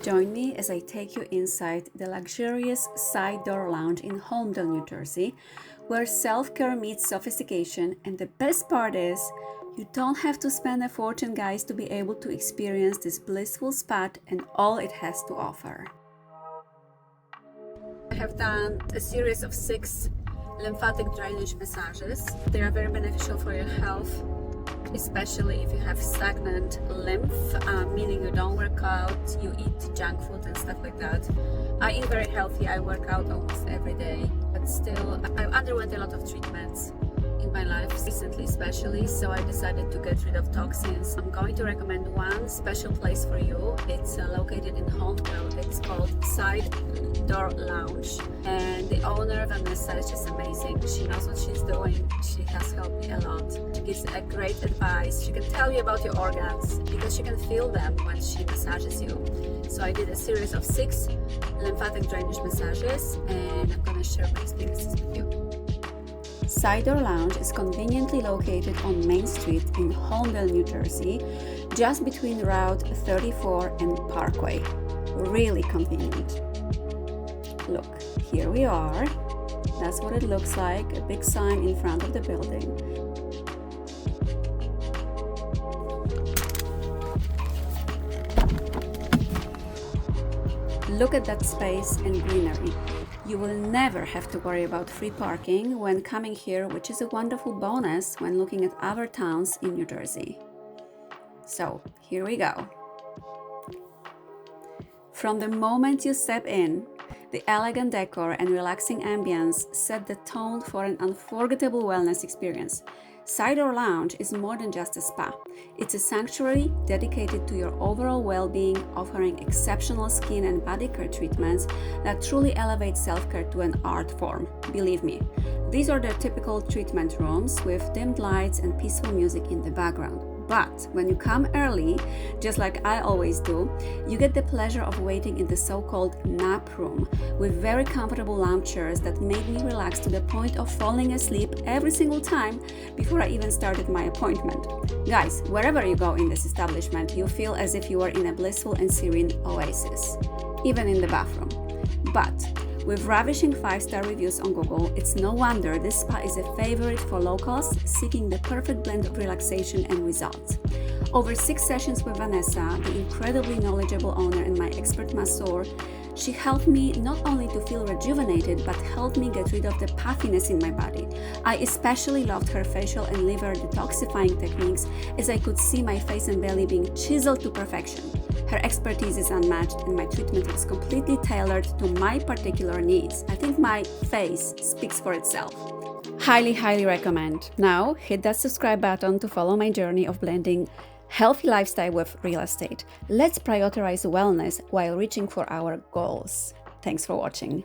Join me as I take you inside the luxurious side door lounge in Holmdel, New Jersey, where self-care meets sophistication, and the best part is, you don't have to spend a fortune, guys, to be able to experience this blissful spot and all it has to offer. I have done a series of 6 lymphatic drainage massages. They are very beneficial for your health, especially if you have stagnant lymph, meaning you don't work out, you eat junk food and stuff like that. I eat very healthy, I work out almost every day, but still I underwent a lot of treatments in my life recently, especially, so I decided to get rid of toxins. I'm going to recommend one special place for you. It's located in Holmdel. It's called Side Door Lounge, and the owner, Vanessa, is just amazing. She knows what she's doing. She has helped me a lot. She gives a great advice. She can tell you about your organs because she can feel them when she massages you. So I did a series of 6 lymphatic drainage massages, and I'm going to share my experiences with you. Side Door Lounge is conveniently located on Main Street in Holmdel, New Jersey, just between Route 34 and Parkway. Really convenient. Look, here we are. That's what it looks like, a big sign in front of the building. Look at that space and greenery. You will never have to worry about free parking when coming here, which is a wonderful bonus when looking at other towns in New Jersey. So, here we go. From the moment you step in, the elegant decor and relaxing ambience set the tone for an unforgettable wellness experience. Side Door Lounge is more than just a spa. It's a sanctuary dedicated to your overall well-being, offering exceptional skin and body care treatments that truly elevate self-care to an art form. Believe me, these are the typical treatment rooms with dimmed lights and peaceful music in the background. But when you come early, just like I always do, you get the pleasure of waiting in the so-called nap room with very comfortable lounge chairs that made me relax to the point of falling asleep every single time before I even started my appointment. Guys, wherever you go in this establishment, you feel as if you are in a blissful and serene oasis, even in the bathroom. But with ravishing 5-star reviews on Google, it's no wonder this spa is a favorite for locals seeking the perfect blend of relaxation and results. Over 6 sessions with Vanessa, the incredibly knowledgeable owner and my expert masseur, she helped me not only to feel rejuvenated, but helped me get rid of the puffiness in my body. I especially loved her facial and liver detoxifying techniques, as I could see my face and belly being chiseled to perfection. Her expertise is unmatched, and my treatment was completely tailored to my particular needs. I think my face speaks for itself. Highly, highly recommend. Now, hit that subscribe button to follow my journey of blending healthy lifestyle with real estate. Let's prioritize wellness while reaching for our goals. Thanks for watching.